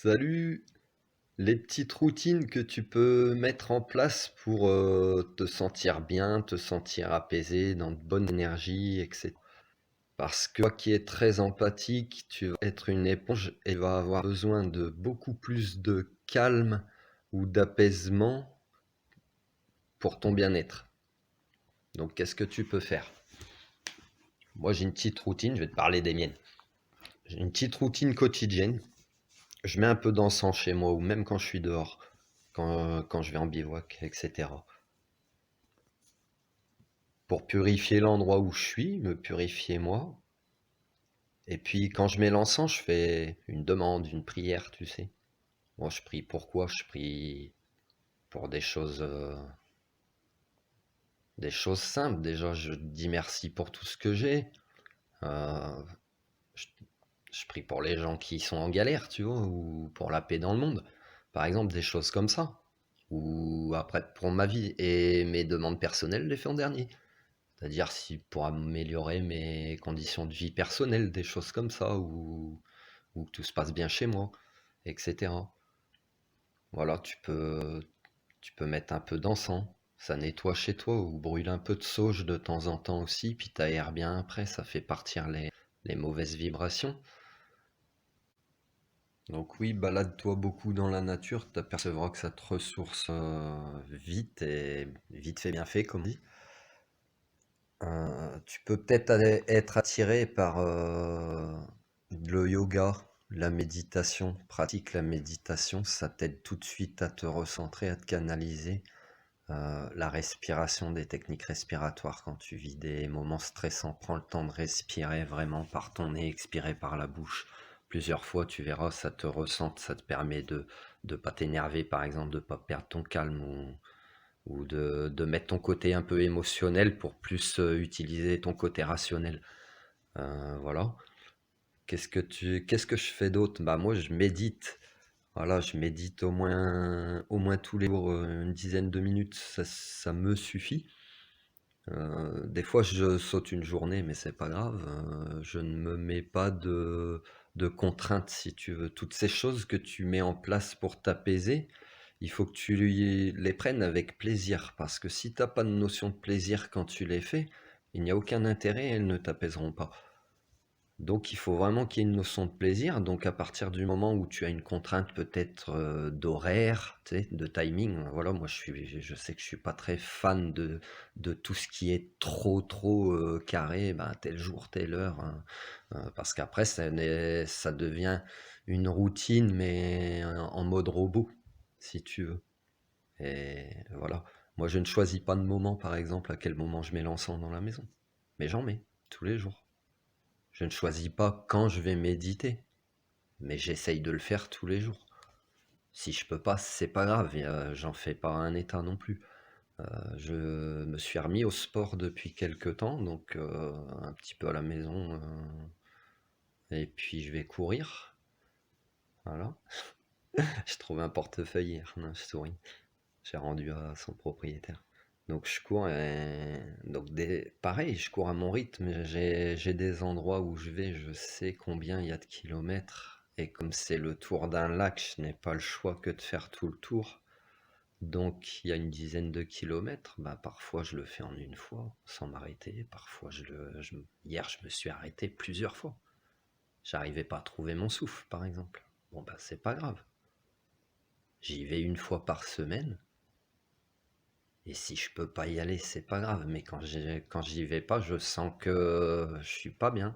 Salut! Les petites routines que tu peux mettre en place pour te sentir bien, te sentir apaisé, dans de bonne énergie, etc. Parce que toi qui es très empathique, tu vas être une éponge et vas avoir besoin de beaucoup plus de calme ou d'apaisement pour ton bien-être. Donc qu'est-ce que tu peux faire? Moi j'ai une petite routine, je vais te parler des miennes. J'ai une petite routine quotidienne. Je mets un peu d'encens chez moi ou même quand je suis dehors, quand je vais en bivouac, etc. Pour purifier l'endroit où je suis, me purifier moi. Et puis quand je mets l'encens, je fais une demande, une prière, tu sais. Moi, je prie pourquoi? Je prie pour des choses simples. Déjà, je dis merci pour tout ce que j'ai. Euh, je, je prie pour les gens qui sont en galère, tu vois, ou pour la paix dans le monde. Par exemple, des choses comme ça. Ou après, pour ma vie et mes demandes personnelles, je les fais en dernier. C'est-à-dire si pour améliorer mes conditions de vie personnelles, des choses comme ça, ou que tout se passe bien chez moi, etc. Voilà, tu peux mettre un peu d'encens, ça nettoie chez toi, ou brûle un peu de sauge de temps en temps aussi, puis t'aères bien après, ça fait partir les mauvaises vibrations. Donc oui, balade-toi beaucoup dans la nature, t'apercevras que ça te ressource vite et vite fait bien fait, comme on dit. Tu peux peut-être être attiré par le yoga, la méditation. Pratique la méditation, ça t'aide tout de suite à te recentrer, à te canaliser. La respiration, des techniques respiratoires quand tu vis des moments stressants, prends le temps de respirer vraiment par ton nez, expirer par la bouche. Plusieurs fois, tu verras, ça te ressente, ça te permet de ne pas t'énerver, par exemple, de ne pas perdre ton calme ou de mettre ton côté un peu émotionnel pour plus utiliser ton côté rationnel. Voilà. Qu'est-ce que je fais d'autre? Bah moi je médite. Voilà, je médite au moins tous les jours une dizaine de minutes, ça me suffit. Des fois je saute une journée, mais c'est pas grave. Je ne me mets pas de contraintes si tu veux. Toutes ces choses que tu mets en place pour t'apaiser, il faut que tu les prennes avec plaisir, parce que si t'as pas de notion de plaisir quand tu les fais, il n'y a aucun intérêt, elles ne t'apaiseront pas. Donc il faut vraiment qu'il y ait une notion de plaisir. Donc à partir du moment où tu as une contrainte peut-être d'horaire, tu sais, de timing, voilà, moi je sais que je suis pas très fan de tout ce qui est trop carré, ben, tel jour, telle heure, hein. Parce qu'après ça devient une routine, mais en mode robot, si tu veux. Et voilà. Moi je ne choisis pas de moment, par exemple, à quel moment je mets l'encens dans la maison. Mais j'en mets tous les jours. Je ne choisis pas quand je vais méditer, mais j'essaye de le faire tous les jours. Si je peux pas, c'est pas grave, j'en fais pas un état non plus. Je me suis remis au sport depuis quelques temps, donc un petit peu à la maison, et puis je vais courir. Voilà. J'ai trouvé un portefeuille hier, non, je souris. J'ai rendu à son propriétaire. Donc je cours et donc pareil, je cours à mon rythme. J'ai des endroits où je vais, je sais combien il y a de kilomètres. Et comme c'est le tour d'un lac, je n'ai pas le choix que de faire tout le tour. Donc il y a une dizaine de kilomètres. Bah, parfois je le fais en une fois sans m'arrêter. Parfois hier je me suis arrêté plusieurs fois. J'arrivais pas à trouver mon souffle, par exemple. Bon bah c'est pas grave. J'y vais une fois par semaine. Et si je peux pas y aller, c'est pas grave. Mais quand j'y vais pas, je sens que je suis pas bien.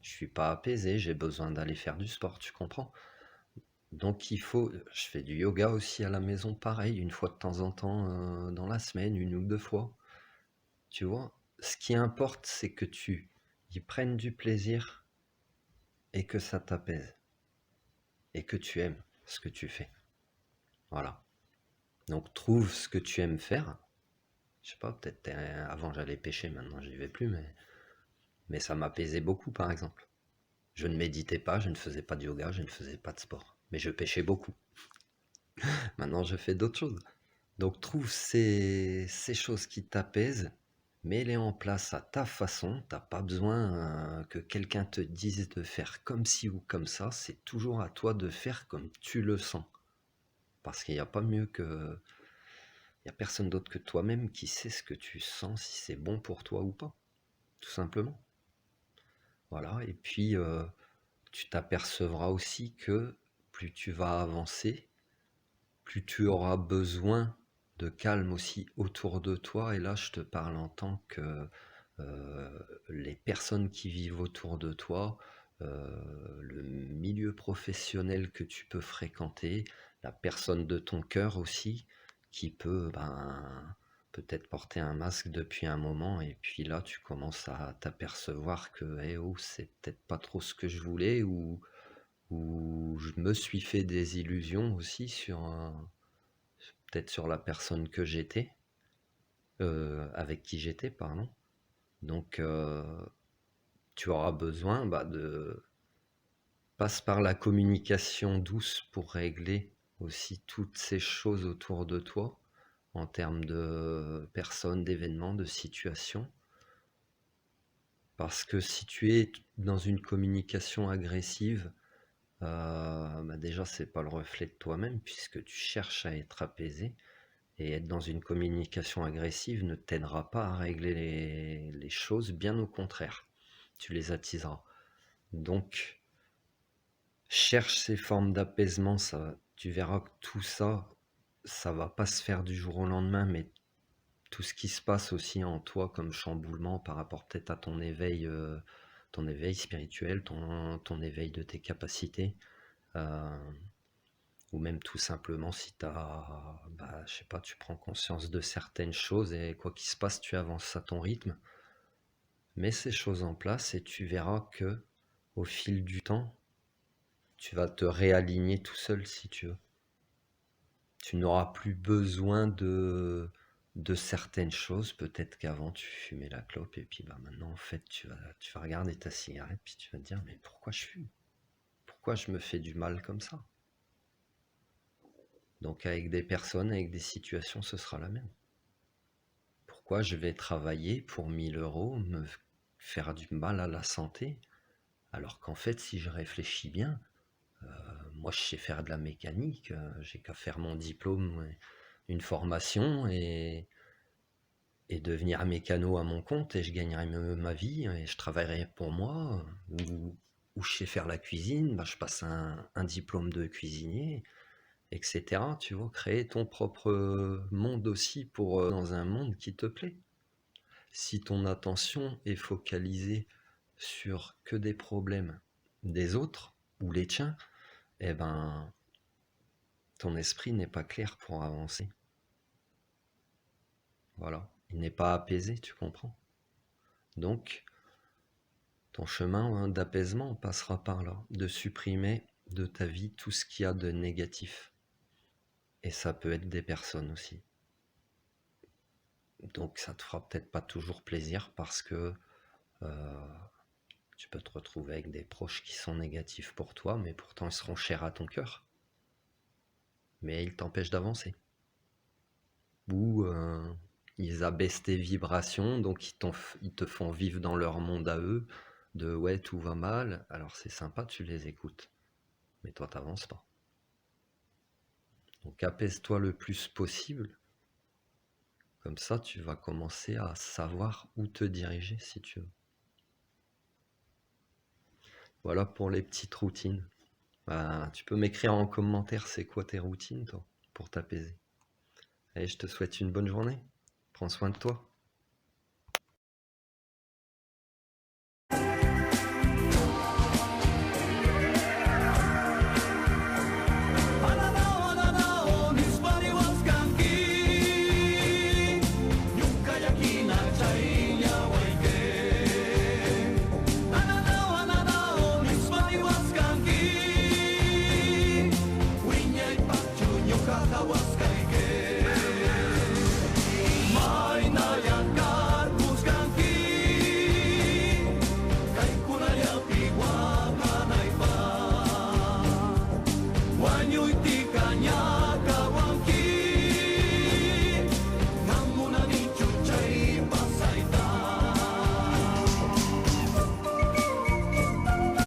Je suis pas apaisé. J'ai besoin d'aller faire du sport, tu comprends? Donc je fais du yoga aussi à la maison, pareil, une fois de temps en temps dans la semaine, une ou deux fois. Tu vois? Ce qui importe, c'est que tu y prennes du plaisir et que ça t'apaise et que tu aimes ce que tu fais. Voilà. Donc trouve ce que tu aimes faire. Je sais pas, peut-être avant j'allais pêcher, maintenant j'y vais plus, mais ça m'apaisait beaucoup, par exemple. Je ne méditais pas, je ne faisais pas de yoga, je ne faisais pas de sport. Mais je pêchais beaucoup. Maintenant, je fais d'autres choses. Donc, trouve ces choses qui t'apaisent Mets-les en place à ta façon. T'as pas besoin que quelqu'un te dise de faire comme ci ou comme ça. C'est toujours à toi de faire comme tu le sens. Parce qu'il n'y a pas mieux que... Il n'y a personne d'autre que toi-même qui sait ce que tu sens, si c'est bon pour toi ou pas. Tout simplement. Voilà. Et puis, tu t'apercevras aussi que plus tu vas avancer, plus tu auras besoin de calme aussi autour de toi. Et là, je te parle en tant que les personnes qui vivent autour de toi, le milieu professionnel que tu peux fréquenter, la personne de ton cœur aussi, qui peut peut-être porter un masque depuis un moment, et puis là, tu commences à t'apercevoir que oh, c'est peut-être pas trop ce que je voulais, ou je me suis fait des illusions aussi peut-être sur la personne que j'étais, avec qui j'étais, pardon. Donc, tu auras besoin de passe par la communication douce pour régler aussi toutes ces choses autour de toi en termes de personnes, d'événements, de situations. Parce que si tu es dans une communication agressive, déjà c'est pas le reflet de toi-même puisque tu cherches à être apaisé. Et être dans une communication agressive ne t'aidera pas à régler les choses, bien au contraire, tu les attiseras. Donc, cherche ces formes d'apaisement, tu verras que tout ça, ça va pas se faire du jour au lendemain, mais tout ce qui se passe aussi en toi comme chamboulement par rapport peut-être à ton éveil spirituel, ton éveil de tes capacités, euh, ou même tout simplement si je sais pas, tu prends conscience de certaines choses et quoi qu'il se passe, tu avances à ton rythme. Mets ces choses en place et tu verras que au fil du temps, tu vas te réaligner tout seul si tu veux. Tu n'auras plus besoin de certaines choses. Peut-être qu'avant tu fumais la clope et puis maintenant en fait tu vas regarder ta cigarette puis tu vas te dire mais pourquoi je fume? Pourquoi je me fais du mal comme ça? Donc avec des personnes, avec des situations, ce sera la même. Pourquoi je vais travailler pour 1 000 €, me faire du mal à la santé, alors qu'en fait si je réfléchis bien, moi je sais faire de la mécanique, j'ai qu'à faire mon diplôme, une formation et devenir mécano à mon compte et je gagnerai ma vie et je travaillerai pour moi, ou je sais faire la cuisine, je passe un diplôme de cuisinier, etc. Tu vois, créer ton propre monde aussi dans un monde qui te plaît. Si ton attention est focalisée sur que des problèmes des autres ou les tiens, eh ben, ton esprit n'est pas clair pour avancer. Voilà, il n'est pas apaisé, tu comprends? Donc, ton chemin d'apaisement passera par là, de supprimer de ta vie tout ce qu'il y a de négatif. Et ça peut être des personnes aussi. Donc ça te fera peut-être pas toujours plaisir parce que tu peux te retrouver avec des proches qui sont négatifs pour toi, mais pourtant ils seront chers à ton cœur. Mais ils t'empêchent d'avancer. Ou ils abaissent tes vibrations, donc ils te font vivre dans leur monde à eux, de ouais, tout va mal, alors c'est sympa, tu les écoutes. Mais toi, t'avances pas. Donc apaise-toi le plus possible. Comme ça, tu vas commencer à savoir où te diriger si tu veux. Voilà pour les petites routines. Tu peux m'écrire en commentaire c'est quoi tes routines, toi, pour t'apaiser. Allez, je te souhaite une bonne journée. Prends soin de toi.